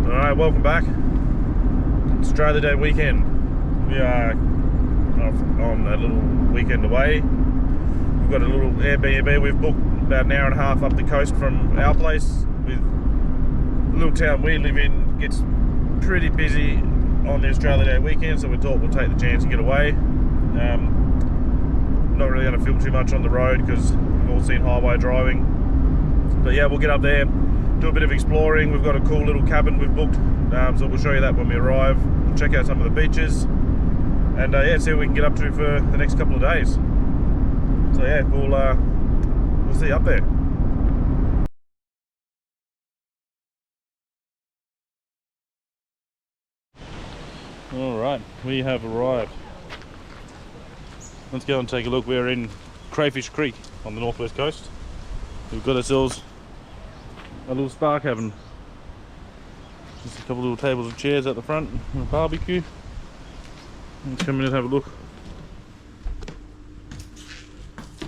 Alright, welcome back. It's Australia Day weekend. We are off on a little weekend away. We've got a little Airbnb we've booked about an hour and a half up the coast from our place. With the little town we live in gets pretty busy on the Australia Day weekend, so we thought we'll take the chance and get away. Not really going to film too much on the road because we've all seen highway driving. But yeah, we'll get up there, do a bit of exploring. We've got a cool little cabin we've booked, so we'll show you that when we arrive. We'll check out some of the beaches and yeah, see what we can get up to for the next couple of days. So yeah, we'll see you up there. All right, we have arrived. Let's go and take a look. We're in Crayfish Creek on the North West coast. We've got ourselves a little spa cabin. Just a couple little tables and chairs at the front and a barbecue. Let's come in and have a look.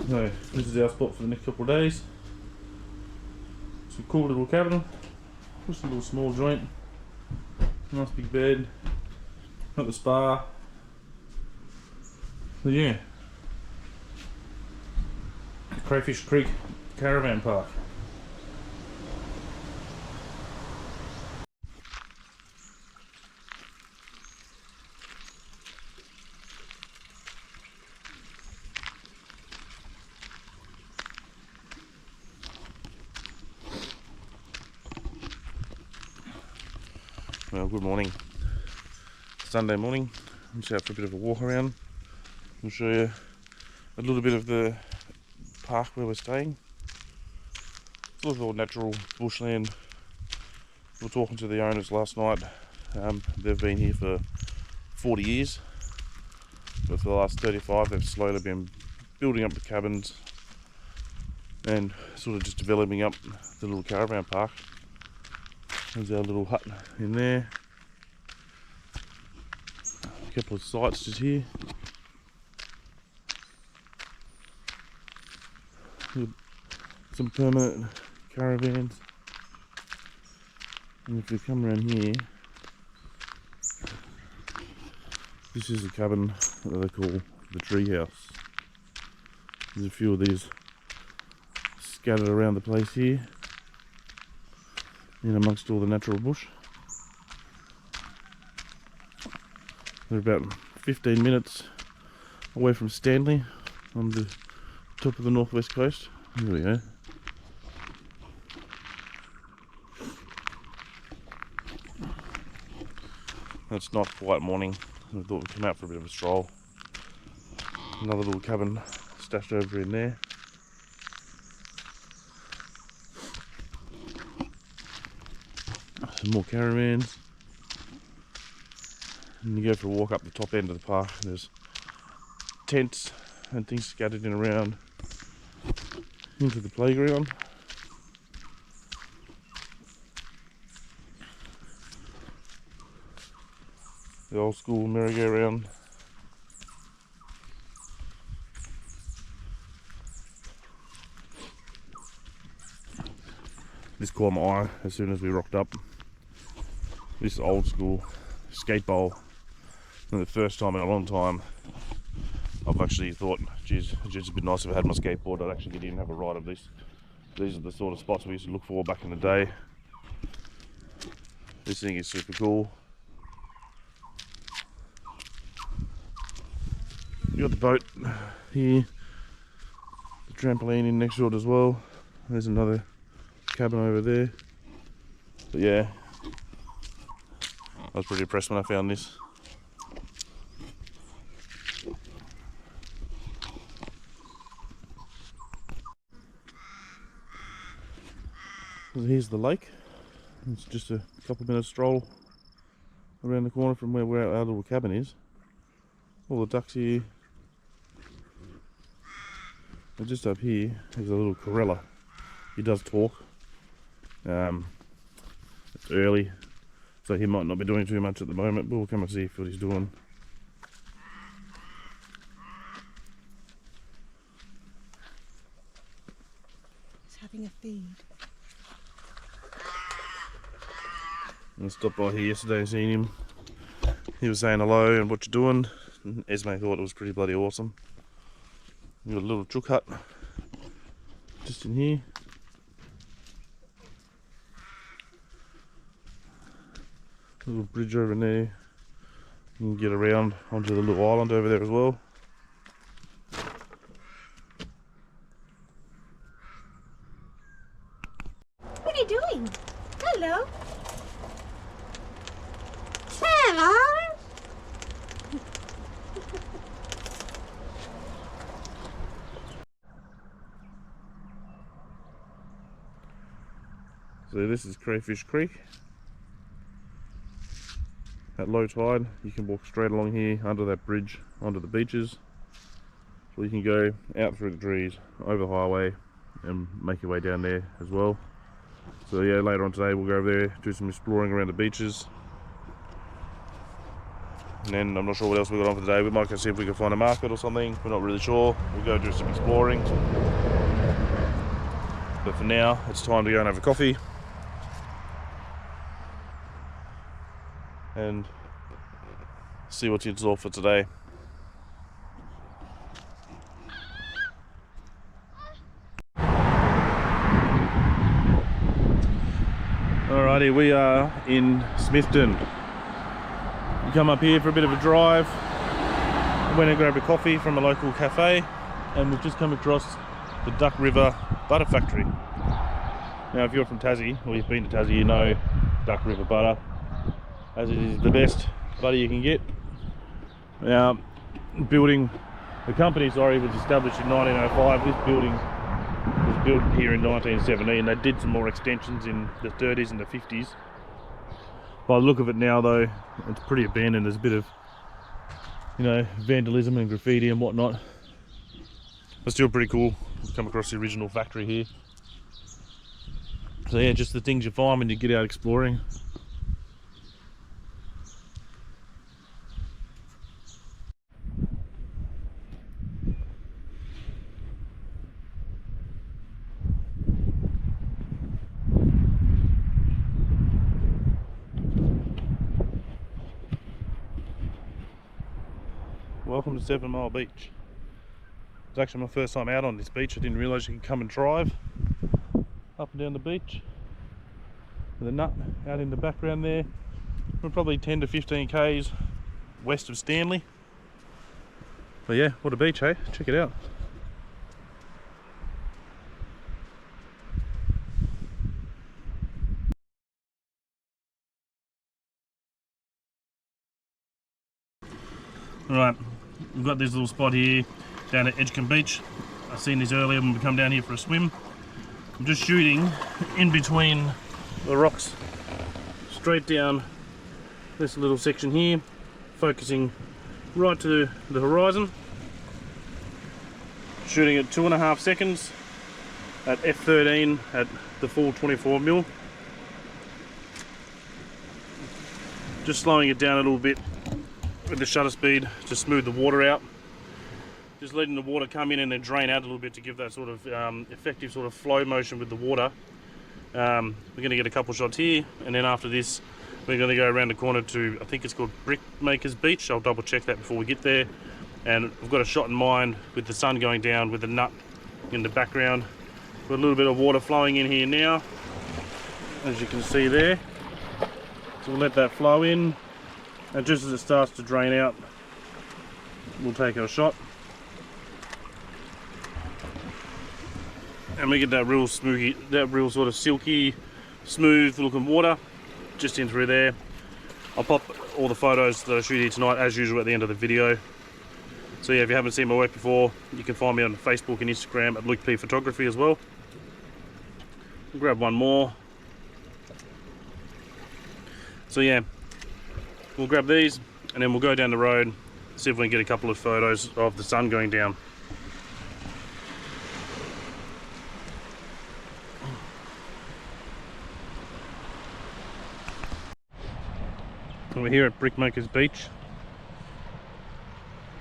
So this is our spot for the next couple of days. It's a cool little cabin. Just a little small joint. Nice big bed. Got the spa. So yeah. Crayfish Creek Caravan Park. Well, good morning. Sunday morning. I'm just out for a bit of a walk around. I'll show you a little bit of the park where we're staying. It's a little all natural bushland. We were talking to the owners last night. They've been here for 40 years, but for the last 35 they've slowly been building up the cabins and sort of just developing up the little caravan park. There's our little hut in there. A couple of sites just here. Some permanent caravans. And if we come around here, this is the cabin that they call the tree house. There's a few of these scattered around the place here, in amongst all the natural bush. They're about 15 minutes away from Stanley on the top of the North West coast. Here we go. It's not quite morning. I thought we'd come out for a bit of a stroll. Another little cabin stashed over in there. Some more caravans. And you go for a walk up the top end of the park. There's tents and things scattered in around into the playground. The old school merry-go-round. This caught my eye as soon as we rocked up. This old school skate bowl. And the first time in a long time I've actually thought, geez, it'd just be nice if I had my skateboard. I'd actually get in and have a ride of this. These are the sort of spots we used to look for back in the day. This thing is super cool. You got the boat here, the trampoline in next to it as well. There's another cabin over there. But yeah, I was pretty impressed when I found this. So here's the lake. It's just a couple of minutes stroll around the corner from where our little cabin is. All the ducks here. And just up here is a little Corella. He does talk. It's early, so he might not be doing too much at the moment, but we'll come and see what he's doing. He's having a feed. I stopped by here yesterday and seen him. He was saying hello and what you're doing. And Esme thought it was pretty bloody awesome. We've got a little chook hut just in here. Little bridge over in there. You can get around onto the little island over there as well. What are you doing? Hello. Hello. So this is Crayfish Creek. At low tide, you can walk straight along here under that bridge onto the beaches. So you can go out through the trees, over the highway, and make your way down there as well. So yeah, later on today we'll go over there, do some exploring around the beaches. And then I'm not sure what else we've got on for today. We might go see if we can find a market or something. We're not really sure. We'll go do some exploring. But for now, it's time to go and have a coffee. And see what's in store for today. Alrighty, we are in Smithton. We come up here for a bit of a drive. Went and grabbed a coffee from a local cafe, and we've just come across the Duck River Butter Factory. Now, if you're from Tassie, or you've been to Tassie, you know Duck River butter, as it is the best butter you can get. Now, the company was established in 1905. This building was built here in 1917. They did some more extensions in the 30s and the 50s. By the look of it now, though, it's pretty abandoned. There's a bit of, you know, vandalism and graffiti and whatnot. But still pretty cool. We've come across the original factory here. So yeah, just the things you find when you get out exploring. Welcome to 7 Mile Beach. It's actually my first time out on this beach. I didn't realise you could come and drive up and down the beach with a nut out in the background there. We're probably 10 to 15 k's west of Stanley. But yeah, what a beach, hey? Check it out. Alright, we've got this little spot here down at Edgecombe Beach. I seen this earlier when we come down here for a swim. I'm just shooting in between the rocks, straight down this little section here, focusing right to the horizon. Shooting at 2.5 seconds at f13 at the full 24mm. Just slowing it down a little bit with the shutter speed to smooth the water out. Just letting the water come in and then drain out a little bit to give that sort of effective sort of flow motion with the water. We're going to get a couple shots here, and then after this we're going to go around the corner to, I think it's called Brickmakers Beach. I'll double check that before we get there. And we've got a shot in mind with the sun going down with the nut in the background. Got a little bit of water flowing in here now, as you can see there. So we'll let that flow in, and just as it starts to drain out, we'll take our shot. And we get that real smoothie, that real sort of silky, smooth looking water just in through there. I'll pop all the photos that I shoot here tonight as usual at the end of the video. So yeah, if you haven't seen my work before, you can find me on Facebook and Instagram at Luke P Photography as well. We'll grab one more. So yeah, we'll grab these and then we'll go down the road, see if we can get a couple of photos of the sun going down. And we're here at Brickmakers Beach.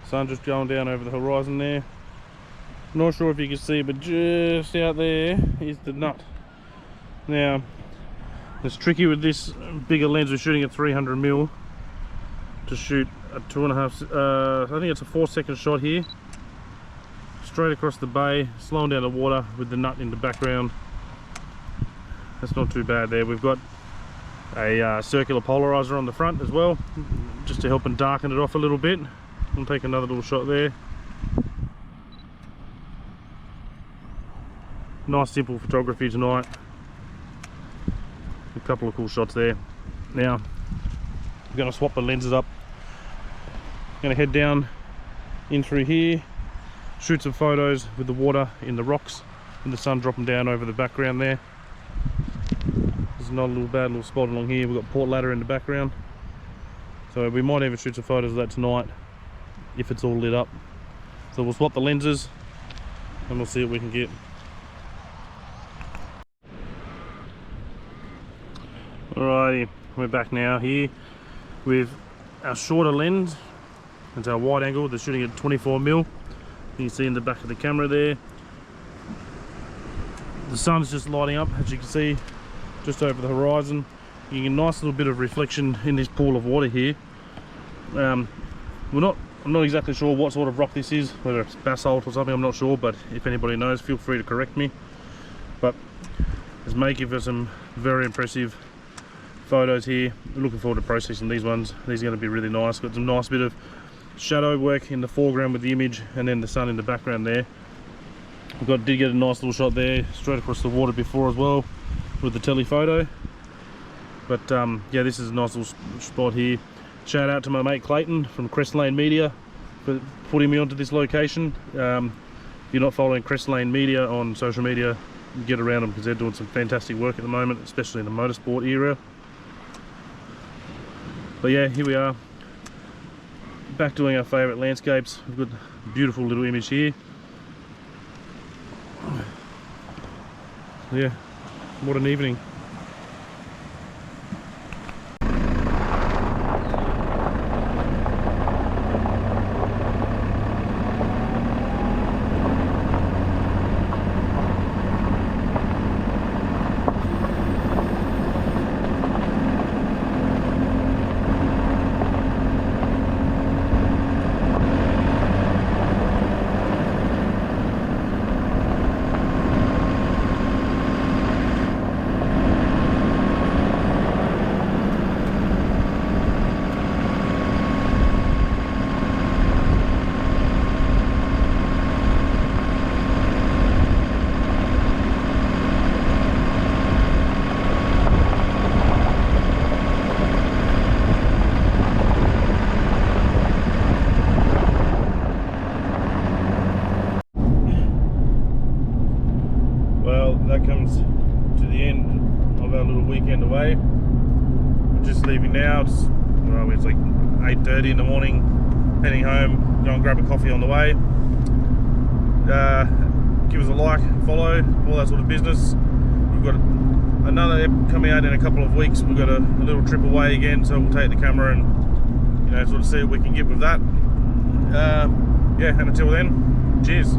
Sun just going down over the horizon there. Not sure if you can see, but just out there is the nut. Now, It's tricky with this bigger lens. We're shooting at 300mm to shoot a 2.5. I think it's a 4-second shot here, straight across the bay, slowing down the water with the nut in the background. That's not too bad there. We've got a circular polarizer on the front as well, just to help and darken it off a little bit. I'll take another little shot there. Nice simple photography tonight. A couple of cool shots there. Now I'm going to swap the lenses up. I'm going to head down in through here, shoot some photos with the water in the rocks and the sun dropping down over the background there. There's not a little bad little spot along here. We've got Port Ladder in the background, so we might even shoot some photos of that tonight if it's all lit up. So we'll swap the lenses and we'll see what we can get. Alrighty, we're back now here with our shorter lens. It's our wide angle. They're shooting at 24mm. You can see in the back of the camera there. The sun's just lighting up, as you can see, just over the horizon. You get a nice little bit of reflection in this pool of water here. I'm not exactly sure what sort of rock this is, whether it's basalt or something, I'm not sure, but if anybody knows, feel free to correct me. But it's making for some very impressive photos here. I'm looking forward to processing these ones. These are going to be really nice. Got some nice bit of shadow work in the foreground with the image, and then the sun in the background there. Did get a nice little shot there straight across the water before as well with the telephoto. But yeah, this is a nice little spot here. Shout out to my mate Clayton from Crosslane Media for putting me onto this location. If you're not following Crosslane Media on social media, get around them because they're doing some fantastic work at the moment, especially in the motorsport era. But yeah, here we are, back doing our favourite landscapes. We've got a beautiful little image here. Yeah, what an evening. That comes to the end of our little weekend away. We're just leaving now. It's like 8:30 in the morning, heading home. Go and grab a coffee on the way. Give us a like, follow, all that sort of business. We've got another ep coming out in a couple of weeks. We've got a little trip away again, so we'll take the camera and sort of see what we can get with that. Yeah, and until then, cheers.